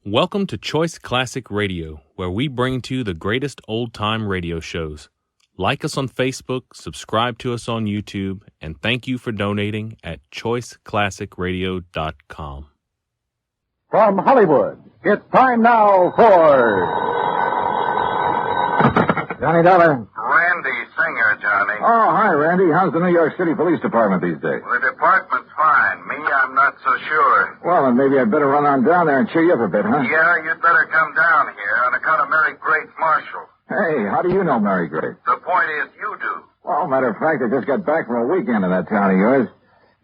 Welcome to Choice Classic Radio, where we bring to you the greatest old-time radio shows. Like us on Facebook, subscribe to us on YouTube, and thank you for donating at choiceclassicradio.com. From Hollywood, it's time now for... Johnny Dollar. Randy Singer, Johnny. Oh, hi, Randy. How's the New York City Police Department these days? Well, the department's fine. Me, I'm not so sure. Well, then maybe I'd better run on down there and cheer you up a bit, huh? Yeah, you'd better come down here on account of Mary Grace Marshall. Hey, how do you know Mary Grace? The point is, you do. Well, matter of fact, I just got back from a weekend in that town of yours.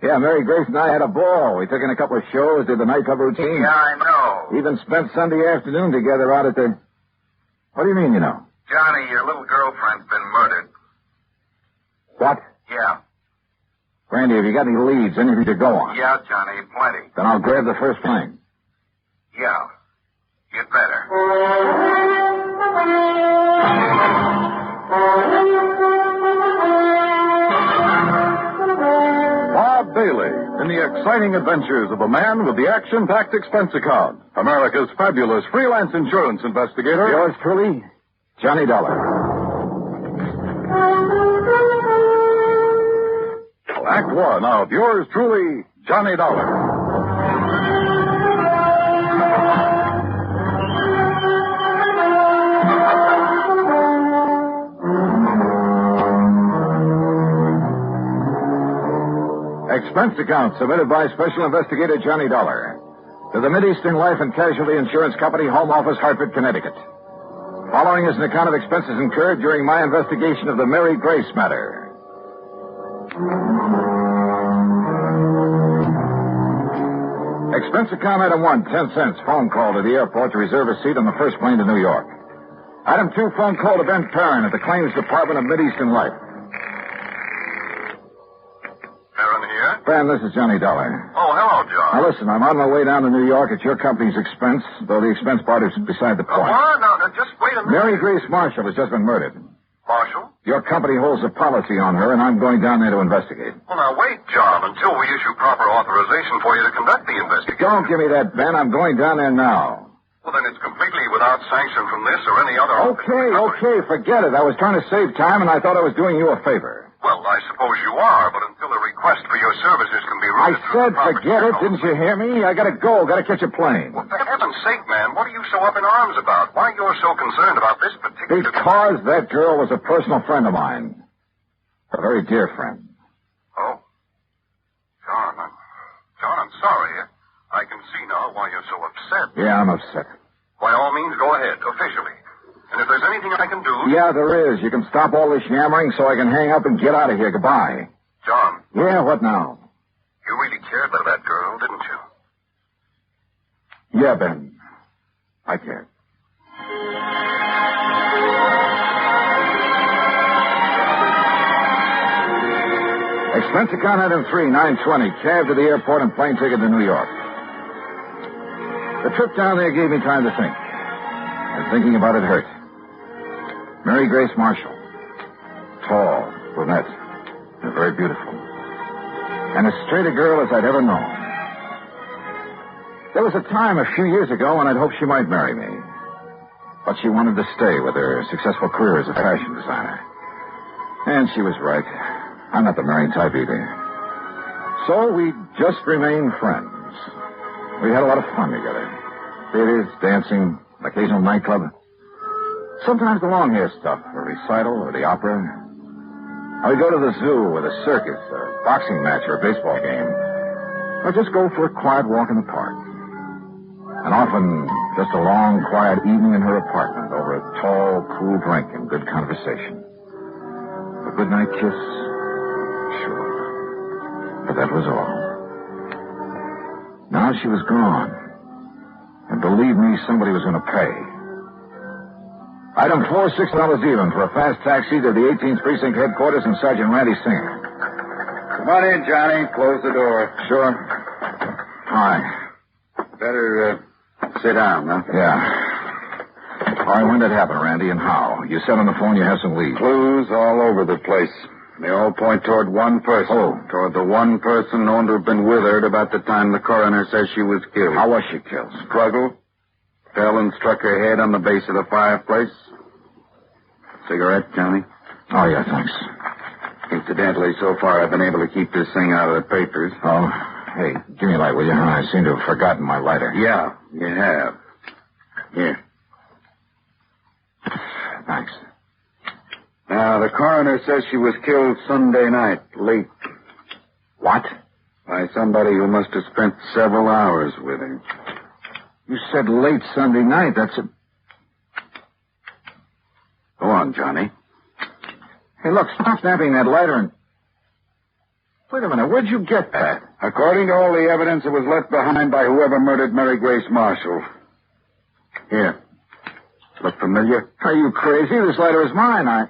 Yeah, Mary Grace and I had a ball. We took in a couple of shows, did the nightclub routine. Yeah, I know. Even spent Sunday afternoon together out at the... What do you mean, you know? Johnny, your little girlfriend's been murdered. What? Yeah. Randy, have you got any leads, anything to go on? Yeah, Johnny, plenty. Then I'll grab the first plane. Yeah. You'd better. Bob Bailey in the exciting adventures of a man with the action-packed expense account. America's fabulous freelance insurance investigator. Yours truly, Johnny Dollar. Act one of yours truly, Johnny Dollar. Expense account submitted by Special Investigator Johnny Dollar to the Mideastern Life and Casualty Insurance Company, Home Office, Hartford, Connecticut. Following is an account of expenses incurred during my investigation of the Mary Grace matter. Expense account item 1, 10 cents. Phone call to the airport to reserve a seat on the first plane to New York. Item 2, phone call to Ben Perrin at the Claims Department of Mideastern Life. Aaron here? Ben, this is Johnny Dollar. Oh, hello, John. Now, listen, I'm on my way down to New York at your company's expense, though the expense part is beside the point. What? No, just wait a minute. Mary Grace Marshall has just been murdered. Marshall? Your company holds a policy on her, and I'm going down there to investigate. Well, now, wait, John, until we issue proper authorization for you to conduct the investigation. Don't give me that, Ben. I'm going down there now. Well, then it's completely without sanction from this or any other... Okay, forget it. I was trying to save time, and I thought I was doing you a favor. Well, I suppose you are, but until a request for your services can be I routed said through the proper forget it. channels- Didn't you hear me? I gotta go. Gotta catch a plane. Well, for heaven's sake, man, what are you so up in arms about? Why you're so concerned about this particular... Because that girl was a personal friend of mine. A very dear friend. Oh. John, I'm sorry. I can see now why you're so upset. Yeah, I'm upset. By all means, go ahead, officially. And if there's anything I can do... Yeah, there is. You can stop all this yammering so I can hang up and get out of here. Goodbye. John, Yeah, what now? you really cared for that girl, didn't you? Yeah, Ben. I care. Expense account item 3, 920. Cab to the airport and plane ticket to New York. The trip down there gave me time to think. And thinking about it hurt. Mary Grace Marshall. Tall, brunette, and very beautiful. And as straight a girl as I'd ever known. There was a time a few years ago when I'd hoped she might marry me. But she wanted to stay with her successful career as a fashion designer. And she was right. I'm not the marrying type either. So we just remained friends. We had a lot of fun together. Theaters, dancing, occasional nightclub. Sometimes the long hair stuff, a recital or the opera. I would go to the zoo or the circus, a boxing match or a baseball game. Or just go for a quiet walk in the park. And often just a long, quiet evening in her apartment over a tall, cool drink and good conversation. A good night kiss? Sure. But that was all. Now she was gone. And believe me, somebody was going to pay. Item 4, $6 even for a fast taxi to the 18th Precinct headquarters and Sergeant Randy Singer. Come on in, Johnny. Close the door. Sure. Hi. Better sit down, huh? Yeah. All right, when did it happen, Randy, and how? You said on the phone you have some leads. Clues all over the place. They all point toward one person. Oh. Toward the one person known to have been with her at about the time the coroner says she was killed. How was she killed? Struggle. Fell and struck her head on the base of the fireplace. Cigarette, Johnny? Oh, yeah, thanks. Incidentally, so far I've been able to keep this thing out of the papers. Oh, hey, give me a light, will you? I seem to have forgotten my lighter. Yeah, you have. Here. Thanks. Now, the coroner says she was killed Sunday night, late. What? By somebody who must have spent several hours with her. You said late Sunday night. That's a... Go on, Johnny. Hey, look, stop snapping that lighter and... Wait a minute, where'd you get that? According to all the evidence, it was left behind by whoever murdered Mary Grace Marshall. Here. Look familiar? Are you crazy? This lighter is mine.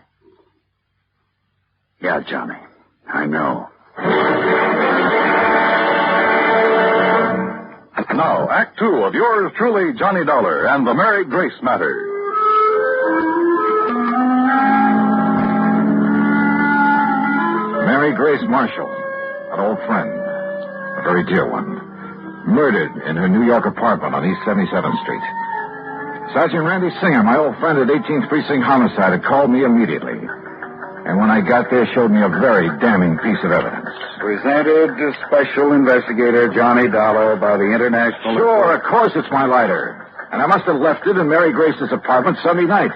Yeah, Johnny. I know. Now, Act Two of yours truly, Johnny Dollar, and the Mary Grace Matter. Mary Grace Marshall, an old friend, a very dear one, murdered in her New York apartment on East 77th Street. Sergeant Randy Singer, my old friend at 18th Precinct Homicide, had called me immediately. And when I got there, showed me a very damning piece of evidence. Presented to Special Investigator Johnny Dollar by the International... Sure, of course it's my lighter. And I must have left it in Mary Grace's apartment Sunday night.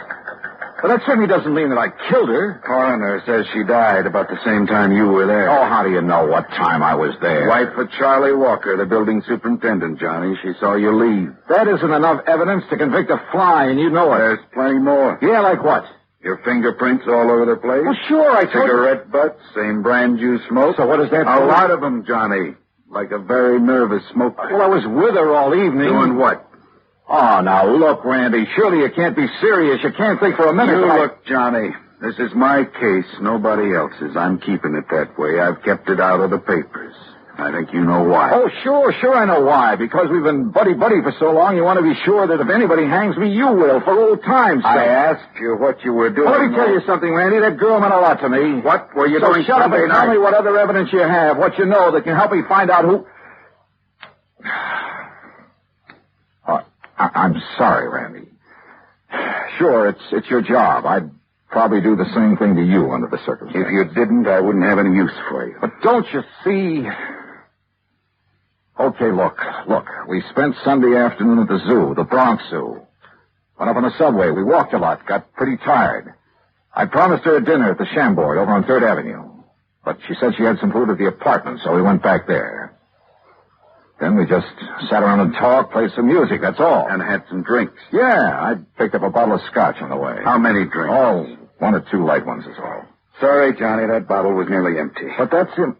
But that certainly doesn't mean that I killed her. Coroner says she died about the same time you were there. Oh, how do you know what time I was there? Wife of Charlie Walker, the building superintendent, Johnny. She saw you leave. That isn't enough evidence to convict a fly, and you know it. There's plenty more. Yeah, like what? Your fingerprints all over the place? Well, sure, I told you. Cigarette butts, same brand you smoke. So what does that A prove? lot of them, Johnny. Like a very nervous smoker. Well, I was with her all evening. Doing what? Oh, now, look, Randy, surely you can't be serious. You can't think for a minute. You that look, Johnny. This is my case, nobody else's. I'm keeping it that way. I've kept it out of the papers. I think you know why. Oh, sure I know why. Because we've been buddy-buddy for so long, you want to be sure that if anybody hangs me, you will, for old time's sake. I asked you what you were doing. Well, let me tell you something, Randy. That girl meant a lot to me. What were you So doing shut up Sunday and tell night? me what other evidence you have, what you know that can help me find out who... I'm sorry, Randy. Sure, it's your job. I'd probably do the same thing to you under the circumstances. If you didn't, I wouldn't have any use for you. But don't you see... Okay, look. We spent Sunday afternoon at the zoo, the Bronx Zoo. Went up on the subway. We walked a lot, got pretty tired. I promised her a dinner at the Chambord over on 3rd Avenue. But she said she had some food at the apartment, so we went back there. Then we just sat around and talked, played some music, that's all. And had some drinks. Yeah, I picked up a bottle of scotch on the way. How many drinks? Oh, 1 or 2 light ones is all. Sorry, Johnny, that bottle was nearly empty. But that's him.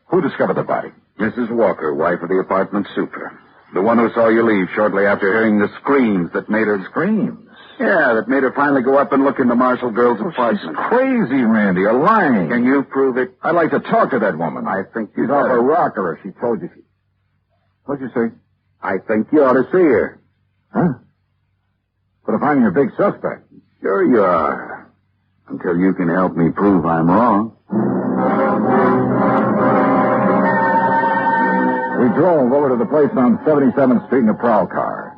Who discovered the body? Mrs. Walker, wife of the apartment super. The one who saw you leave shortly after hearing the screams that made her... Screams? Yeah, that made her finally go up and look in the Marshall girl's apartment. She's crazy, Randy. You're lying. Can you prove it? I'd like to talk to that woman. I think you She's off better. a rocker if she told you. What'd you say? I think you ought to see her. Huh? But if I'm your big suspect. Sure you are. Until you can help me prove I'm wrong. We drove over to the place on 77th Street in a prowl car.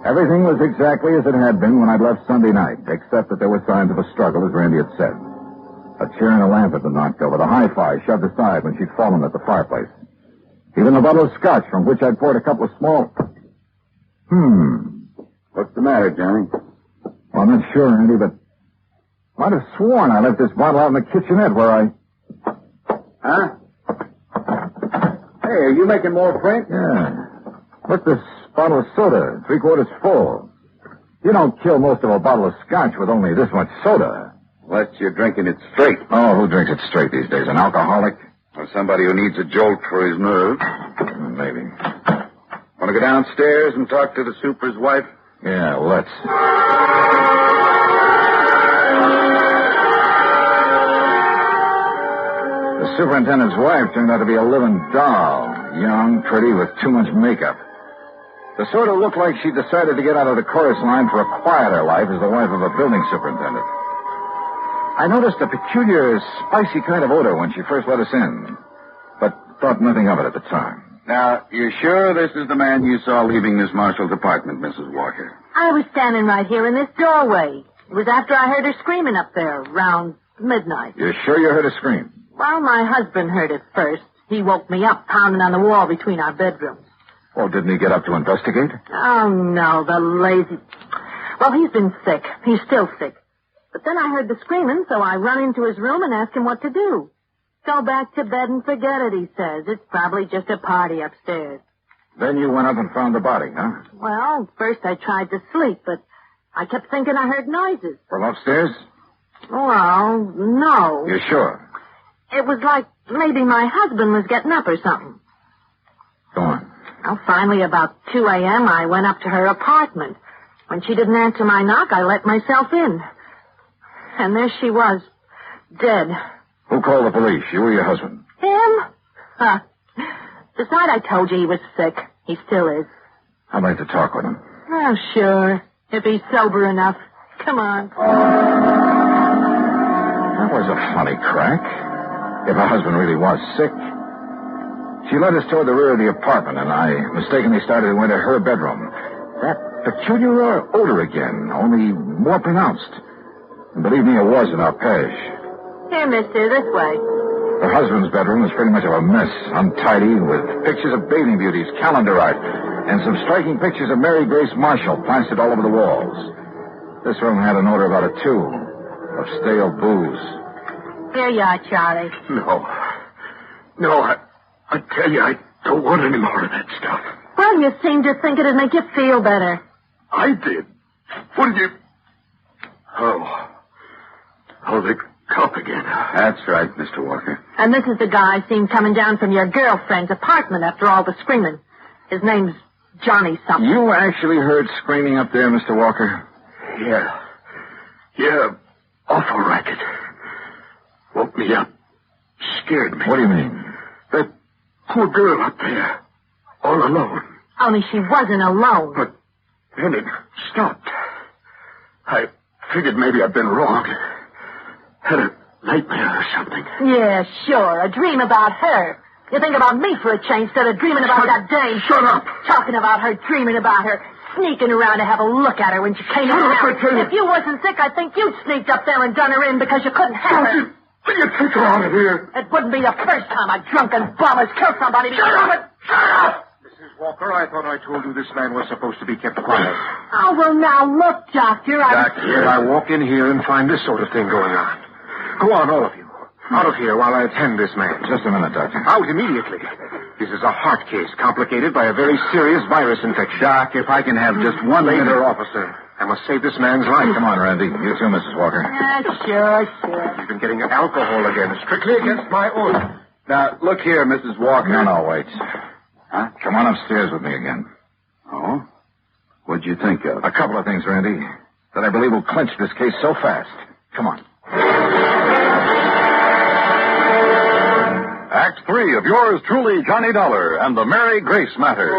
Everything was exactly as it had been when I'd left Sunday night, except that there were signs of a struggle, as Randy had said. A chair and a lamp had been knocked over, the hi-fi shoved aside when she'd fallen at the fireplace. Even the bottle of scotch from which I'd poured a couple of small... What's the matter, Johnny? Well, I'm not sure, Randy, but I'd have sworn I left this bottle out in the kitchenette where I... Huh? Hey, are you making more print? Yeah. Look, this bottle of soda, 3/4 full. You don't kill most of a bottle of scotch with only this much soda. Unless you're drinking it straight. Oh, who drinks it straight these days? An alcoholic? Or somebody who needs a jolt for his nerves. Maybe. Want to go downstairs and talk to the super's wife? Yeah, let's. The superintendent's wife turned out to be a living doll. Young, pretty, with too much makeup. The sort of looked like she decided to get out of the chorus line for a quieter life as the wife of a building superintendent. I noticed a peculiar, spicy kind of odor when she first let us in, but thought nothing of it at the time. Now, you're sure this is the man you saw leaving Miss Marshall's apartment, Mrs. Walker? I was standing right here in this doorway. It was after I heard her screaming up there, around midnight. You're sure you heard a scream? Well, my husband heard it first. He woke me up, pounding on the wall between our bedrooms. Oh, didn't he get up to investigate? Oh, no, the lazy... Well, he's been sick. He's still sick. But then I heard the screaming, so I run into his room and asked him what to do. Go back to bed and forget it, he says. It's probably just a party upstairs. Then you went up and found the body, huh? Well, first I tried to sleep, but I kept thinking I heard noises. From upstairs? Well, no. You're sure? It was like maybe my husband was getting up or something. Go on. Well, finally, about 2 a.m., I went up to her apartment. When she didn't answer my knock, I let myself in. And there she was, dead. Who called the police, you or your husband? Him? Huh. This night I told you he was sick. He still is. I'd like to talk with him. Oh, sure. If he's sober enough. Come on. That was a funny crack. If her husband really was sick. She led us toward the rear of the apartment, and I mistakenly started to enter her bedroom. That peculiar odor again, only more pronounced. And believe me, it was an arpege. Here, mister, this way. Her husband's bedroom was pretty much of a mess, untidy, with pictures of bathing beauties, calendar art, and some striking pictures of Mary Grace Marshall plastered all over the walls. This room had an odor about it, too, of stale booze. Here you are, Charlie. No, I tell you, I don't want any more of that stuff. Well, you seem to think it'd make you feel better. I did. What did you... Oh, the cup again. That's right, Mr. Walker. And this is the guy I seen coming down from your girlfriend's apartment after all the screaming. His name's Johnny something. You actually heard screaming up there, Mr. Walker? Yeah, awful racket. Woke me up. Scared me. What do you mean? That poor girl up there. All alone. Only she wasn't alone. But then it stopped. I figured maybe I'd been wrong. Had a nightmare or something. Yeah, sure. A dream about her. You think about me for a change instead of dreaming about that dame. Shut up. Talking about her, dreaming about her. Sneaking around to have a look at her when she came in. Shut up, I tell you. If you wasn't sick, I think you'd sneaked up there and done her in because you couldn't have her. Will you take her out of here? It wouldn't be the first time a drunken bum has killed somebody. Shut up! Mrs. Walker, I thought I told you this man was supposed to be kept quiet. Oh, well, now, look, Doctor, Doctor, I walk in here and find this sort of thing going on. Go on, all of you. Out of here while I attend this man. Just a minute, Doctor. Out immediately. This is a heart case complicated by a very serious virus infection. Doc, if I can have just one minute... Later, officer. I must save this man's life. Come on, Randy. You too, Mrs. Walker. Sure. He's been getting alcohol again, strictly against my order. Now, look here, Mrs. Walker. No, wait. Huh? Come on upstairs with me again. Oh? What'd you think of? A couple of things, Randy, that I believe will clinch this case so fast. Come on. Act 3 of yours truly, Johnny Dollar, and the Mary Grace Matter.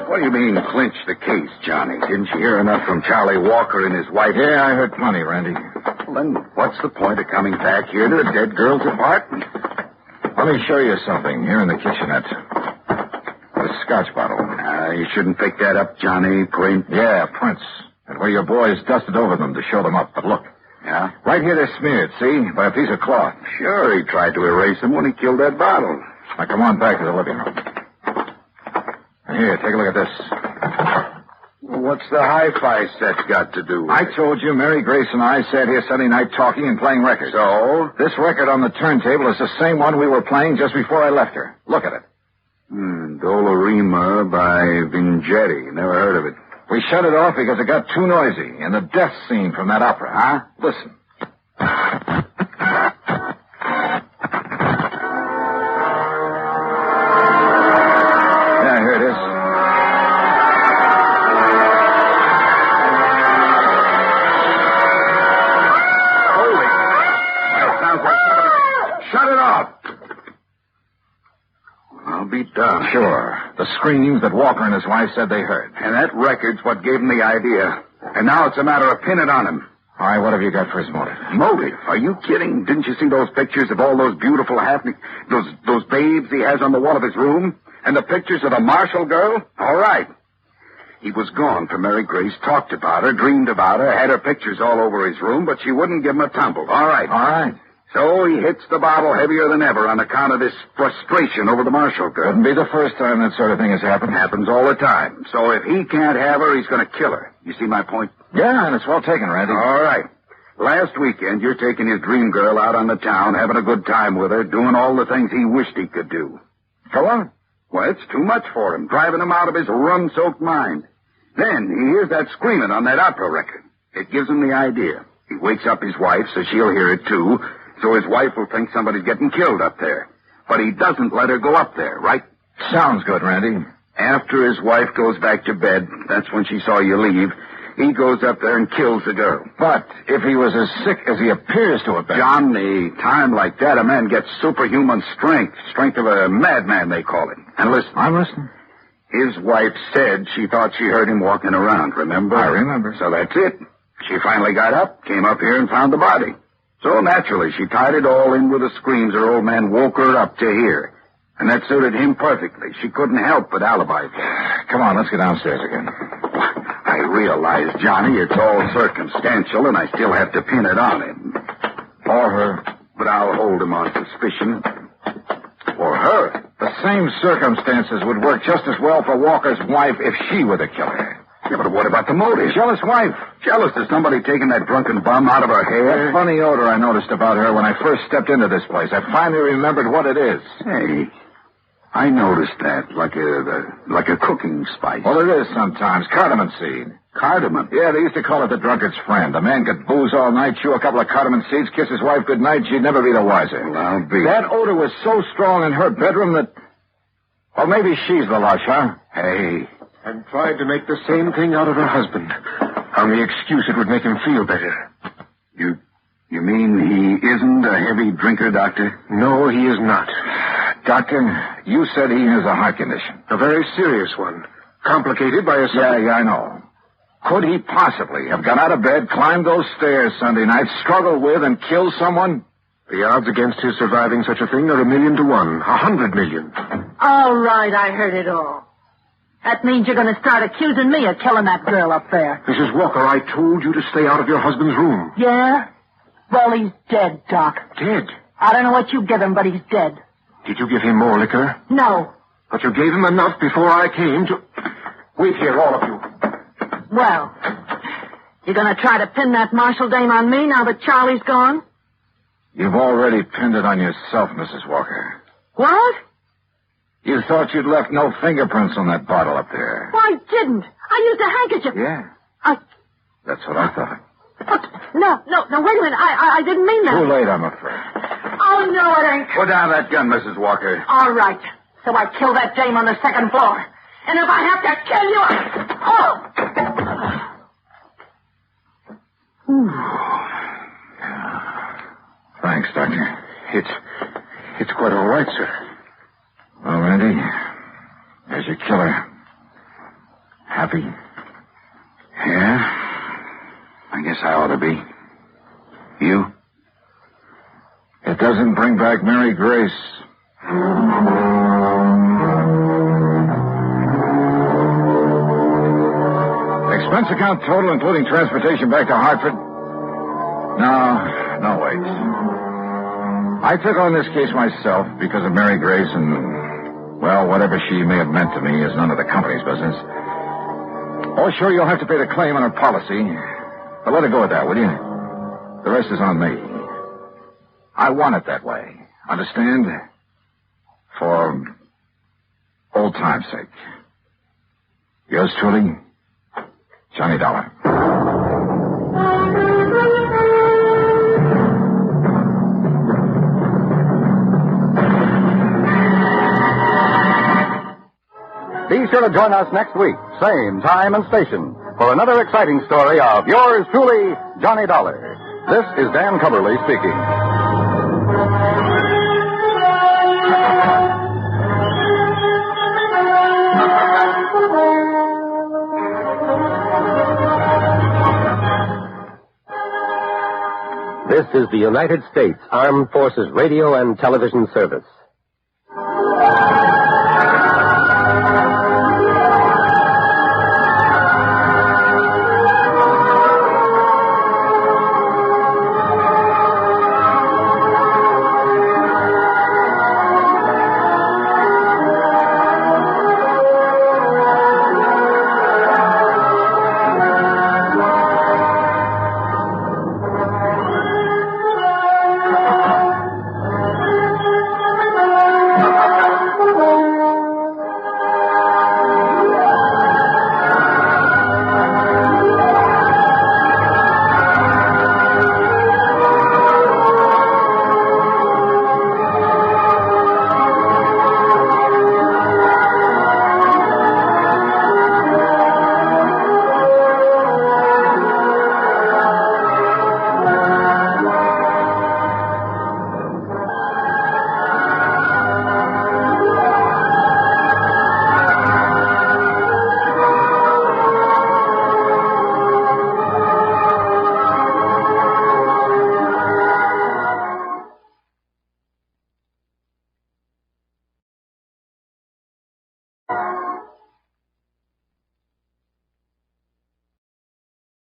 What do you mean, clinch the case, Johnny? Didn't you hear enough from Charlie Walker and his wife? Yeah, I heard plenty, Randy. Well, then what's the point of coming back here to the dead girl's apartment? Let me show you something here in the kitchenette. A scotch bottle. You shouldn't pick that up, Johnny. Print. Yeah, prints. And where your boys dusted over them to show them up. But look. Yeah? Right here they're smeared, see? By a piece of cloth. Sure, he tried to erase them when he killed that bottle. Now come on back to the living room. And here, take a look at this. What's the hi-fi set got to do with I it? told you Mary Grace and I sat here Sunday night talking and playing records. So? This record on the turntable is the same one we were playing just before I left her. Look at it. Dolorima by Vingetti. Never heard of it. We shut it off because it got too noisy. And the death scene from that opera, huh? Listen. Yeah, here it is. Holy. That sounds like somebody... Shut it off. I'll be done. Sure. The screams that Walker and his wife said they heard. And that record's what gave him the idea. And now it's a matter of pinning it on him. All right, what have you got for his motive? Motive? Are you kidding? Didn't you see those pictures of all those beautiful those babes he has on the wall of his room? And the pictures of the Marshall girl? All right. He was gone for Mary Grace, talked about her, dreamed about her, had her pictures all over his room, but she wouldn't give him a tumble. All right. All right. So he hits the bottle heavier than ever on account of this frustration over the Marshall girl. Wouldn't be the first time that sort of thing has happened. Happens all the time. So if he can't have her, he's going to kill her. You see my point? Yeah, and it's well taken, Randy. All right. Last weekend, you're taking his dream girl out on the town, having a good time with her, doing all the things he wished he could do. Go on. Well, it's too much for him, driving him out of his rum-soaked mind. Then he hears that screaming on that opera record. It gives him the idea. He wakes up his wife so she'll hear it, too, so his wife will think somebody's getting killed up there. But he doesn't let her go up there, right? Sounds good, Randy. After his wife goes back to bed, that's when she saw you leave, he goes up there and kills the girl. But if he was as sick as he appears to have been... John, a time like that, a man gets superhuman strength. Strength of a madman, they call it. And listen. I'm listening. His wife said she thought she heard him walking around, remember? I remember. So that's it. She finally got up, came up here, and found the body. So naturally, she tied it all in with the screams her old man woke her up to hear. And that suited him perfectly. She couldn't help but alibi for it. Come on, let's get downstairs again. I realize, Johnny, it's all circumstantial, and I still have to pin it on him. Or her. But I'll hold him on suspicion. Or her. The same circumstances would work just as well for Walker's wife if she were the killer. Yeah, but what about the motive? Jealous wife. Jealous of somebody taking that drunken bum out of her hair? That funny odor I noticed about her when I first stepped into this place. I finally remembered what it is. Hey, I noticed that, like a cooking spice. Well, it is sometimes. Cardamom seed. Cardamom? Yeah, they used to call it the drunkard's friend. A man could booze all night, chew a couple of cardamom seeds, kiss his wife good night, she'd never be the wiser. Well, I'll be. That odor was so strong in her bedroom that... Well, maybe she's the lush, huh? Hey. And tried to make the same thing out of her husband. On the excuse it would make him feel better. You mean he isn't a heavy drinker, Doctor? No, he is not. Doctor, you said he has a heart condition. A very serious one. Complicated by a... Yeah, I know. Could he possibly have got out of bed, climbed those stairs Sunday night, struggled with, and killed someone? The odds against his surviving such a thing are 1,000,000 to 1. 100 million. All right, I heard it all. That means you're going to start accusing me of killing that girl up there. Mrs. Walker, I told you to stay out of your husband's room. Yeah? Well, he's dead, Doc. Dead? I don't know what you give him, but he's dead. Did you give him more liquor? No. But you gave him enough before I came to... Wait here, all of you. Well, you going to try to pin that Marshall dame on me now that Charlie's gone? You've already pinned it on yourself, Mrs. Walker. What? You thought you'd left no fingerprints on that bottle up there. Well, I didn't. I used a handkerchief. Yeah. That's what I thought. But, no, wait a minute. I didn't mean that. Too late, I'm afraid. Oh, no, it ain't. Put down that gun, Mrs. Walker. All right. So I kill that dame on the second floor. And if I have to kill you, Thanks, Doctor. It's quite all right, sir. Well, Randy, there's your killer. Happy? Yeah? I guess I ought to be. You? It doesn't bring back Mary Grace. Expense account total, including transportation back to Hartford? No, wait. I took on this case myself because of Mary Grace and, well, whatever she may have meant to me is none of the company's business. Oh, sure, you'll have to pay the claim on her policy. But let it go at that, will you? The rest is on me. I want it that way. Understand? For old time's sake. Yours truly, Johnny Dollar. Be sure to join us next week, same time and station, for another exciting story of yours truly, Johnny Dollar. This is Dan Cumberly speaking. is the United States Armed Forces Radio and Television Service.